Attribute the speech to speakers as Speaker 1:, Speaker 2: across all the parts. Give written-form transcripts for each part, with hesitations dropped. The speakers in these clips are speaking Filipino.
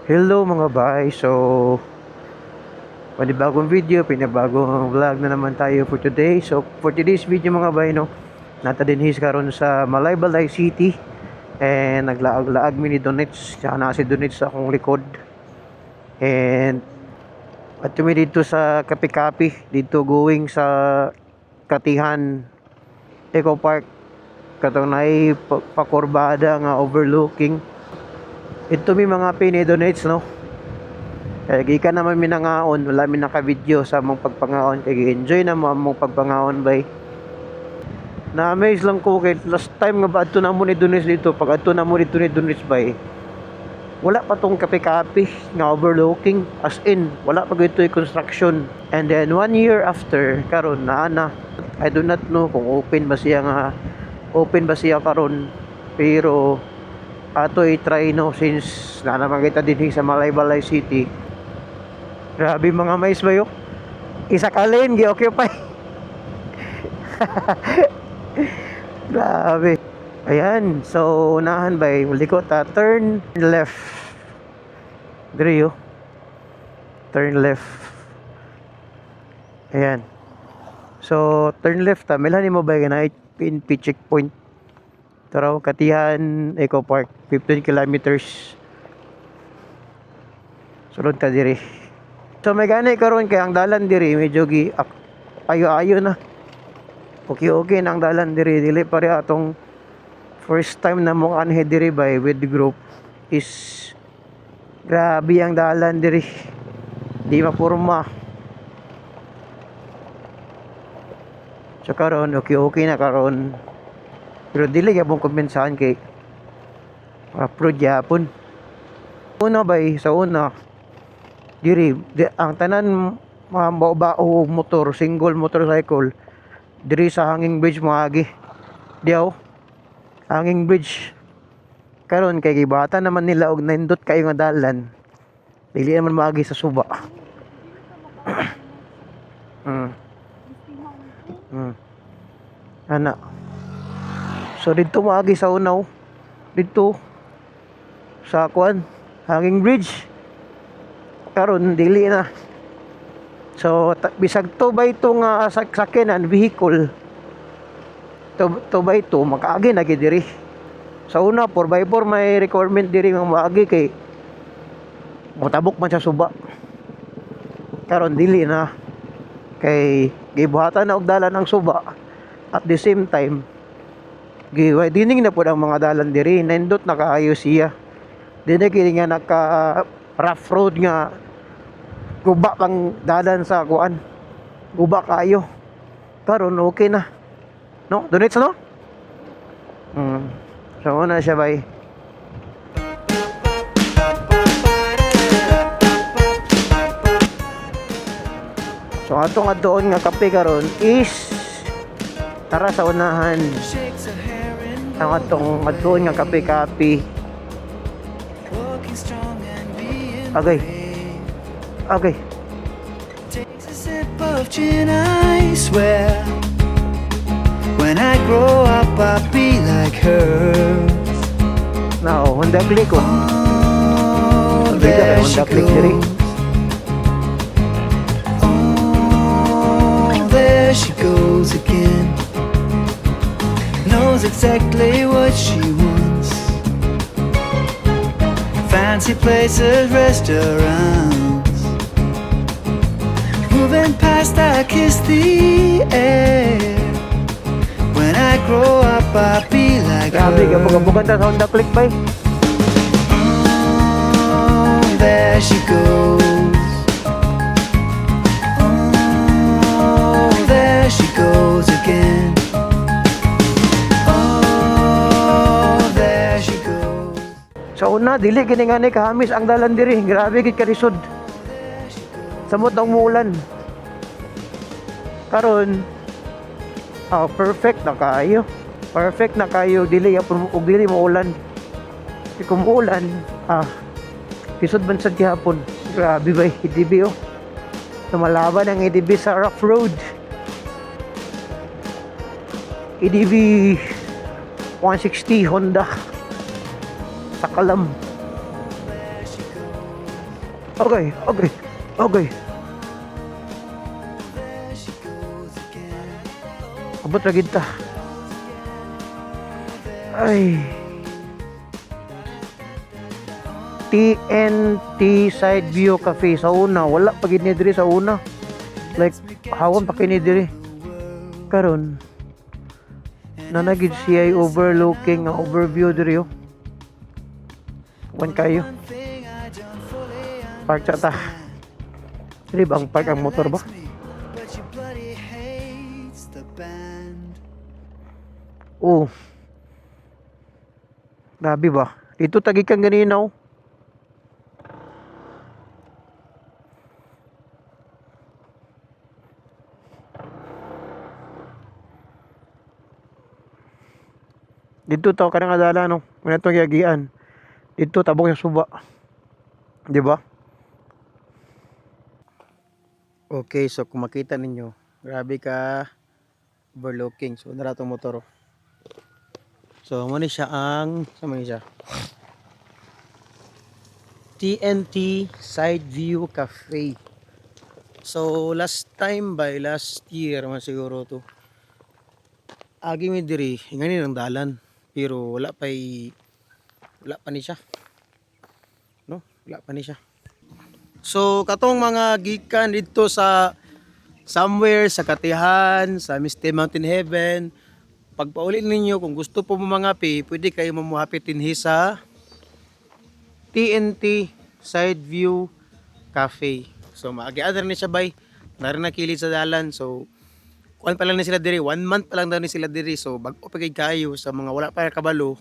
Speaker 1: Hello mga bay, so panibagong video, pinabagong vlog na naman tayo for today. So for today's video mga bay, no, nata dinhis karon sa Malaybalay City and naglaag-laag mi ni Donets, tsaka na si Donets sa akong likod. And at mi dito sa Kapi-Kapi, dito going sa Katihan Eco Park, katong naay pakurbada nga overlooking. Ito mi mga pini Donets, no. Gikan naman minangaon, wala mi naka-video sa mong pagpangaon, kay enjoy na mo among pagpangaon bay. Na-amaze lang ko kay last time nga ba adto na mo ni Dunis dito, pag adto na mo dito ni Dunis bay. Wala pa tong Kapi-Kapi nga overlooking, as in wala pa gito'y construction. And then 1 year after karon na I do not know kung open ba siya karon, pero ato i-try no since na naman kita din sa Malaybalay City. Grabe mga mais bayo. Isa kalin gi-occupy. Grabe. Ayan, so unahan bay likot turn left. Dire yo. Turn left. Ayan. So turn left ta, milhan mo bay na PNP checkpoint. Taraw Katihan Eco Park, 15 kilometers. Sulod ka dire. So may ganay karon kay ang dalan diri medyo ayo-ayo na. Okay na ang dalan diri, dili pare atong first time na mo anhe diri by with the group is grabe ang dalan diri. Di mapurma. So karon okay na karon. Pero dili gyapon kumpensahan kay pro gyapon. Una bay sa una diri ang tanan mga bao motor, single motorcycle diri sa hanging bridge moagi diaw hanging bridge karon kay gibata naman nila og nindot kayo nga dalan, dili naman moagi sa suba. Ana so dito moagi sa unaw dito sa kuan hanging bridge karon dili na. So bisag 2x2 nga sakyanan vehicle 2x2 makaagi na gid diri. Sa una 4x4 may requirement diri nga maagi kay motabok man sa suba. Karon dili na kay gibuhatan na og dalan ang suba, at the same time giwidening na pud ang mga dalan diri, nindot na kaayo siya. Dili kini nga naka rough road nga guba pang dalan sa kuan, guba kayo. Karon okay na no Donets no. So na siya bay. So atong adtoon nga kape karon is tara sa unahan ang atong adtoon nga Kapi-Kapi. Okay.
Speaker 2: Takes a sip of gin, I swear. When I grow up, I'll be like her.
Speaker 1: Now, Honda Click ko.
Speaker 2: Oh, there she
Speaker 1: Honda Click diri.
Speaker 2: goes. Oh, there she goes again. Knows exactly what she wants. Fancy places, restaurants. Moving past, I kiss the air. When I grow up, I'll be like
Speaker 1: Grabe,
Speaker 2: her.
Speaker 1: gabog-gabogan ta sa Honda Click bay.
Speaker 2: Oh, there she goes. Oh, there she goes again. Oh, there she goes.
Speaker 1: Sa una, dili kini nga ni kahamis ang dalan diri. Grabe gid karisod. Samot ang muulan. Karon perfect na kayo. Perfect na kayo, dili yapon og dili mo ulan. Kung uulan, pisod man sa gihapon. Grabe bay, EDB oh. Lumalaban ang EDB sa rough road. EDB 160 Honda sa Kalam. Okay, okay, okay. Abot ra gid ta. Ay. TNT Side View Cafe sa una. Wala pa gid ni diri sa una. Like, hawon pa kini diri. Karon, nanagid siya overlooking ang overview diri oh. Wan kayo. Park sa ta. Dili ba ang park ang motor ba?
Speaker 2: But she bloody hates the band.
Speaker 1: Oh. Grabe ba? Dito tagi kang ganina oh. Dito tao ka nga dala no. Muna itong yagian. Dito tabok yung suba. Di ba? Okay, so kung makita ninyo, grabe ka overlooking. So, nara itong motor. Oh. So, muna siya ang, sama siya. TNT Side View Cafe. So, last year, man siguro to. Agi mi diri, ngayon ang dalan. Pero wala pa ni siya. No? Wala pa ni siya. So, katong mga gikan dito sa somewhere sa Katihan, sa Misty Mountain Heaven, pagpauli ninyo kung gusto po mo mga pwede kayo mamuhapit dinhi sa TNT Side View Cafe. So, maagi-adar ni siya bay. Nari na kilid sa dalan. So, kuan pa lang ni sila diri, 1 month pa lang daw ni sila diri. So, bag-o pa kayo sa mga wala pa kabalo,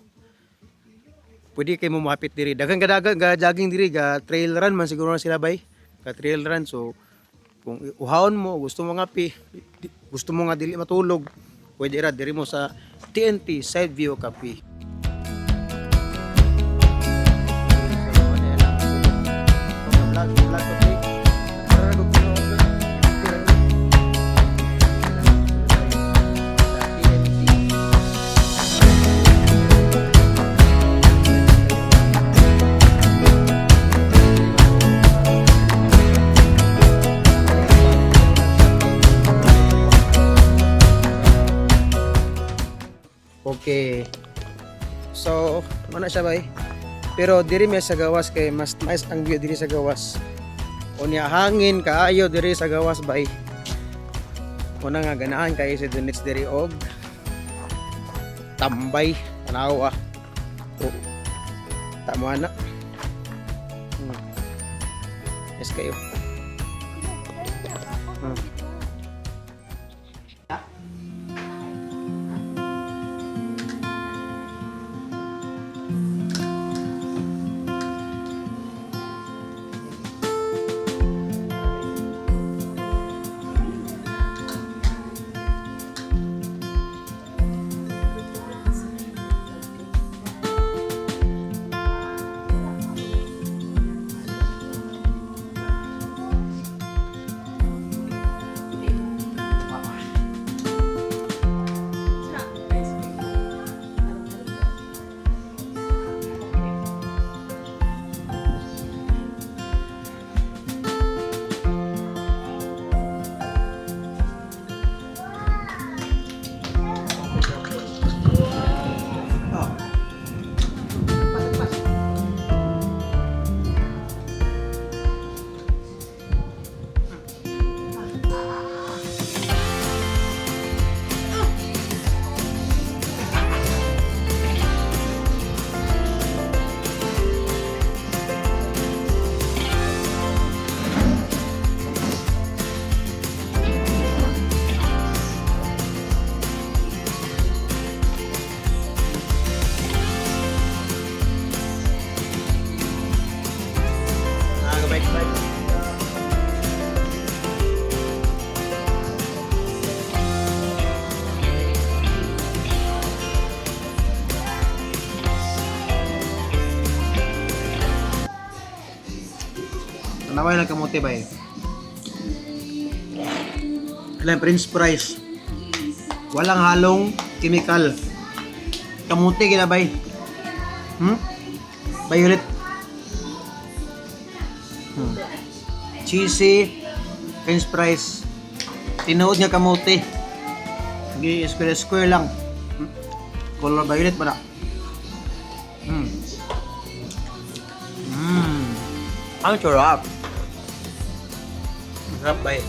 Speaker 1: pwede kayo mamapit diri. Daghang ga jogging diri, ga trail run man siguro na sila bay. Ga trail run. So, kung uhawon mo, gusto mo nga gusto mo nga dili matulog, pwede ra diri mo sa TNT Side View Cafe. Okay. So, mana siya bay. Pero diri may sa gawas kay mas nice ang view diri sa gawas. Unya hangin kaayo diri sa gawas bay. Una nga ganahan kay si Dunits diri og tambay tanaw ah. Oh. Tamo ana. Yes kayo. Naway lang kamote ba eh. Alam, French fries. Walang halong chemical. Kamote ginabay. Violet. Cheesy, french fries, tinuod nga kamote. Gi square lang. Color violet ba na? Ang sarap. Masarap ba eh?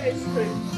Speaker 3: Ice cream.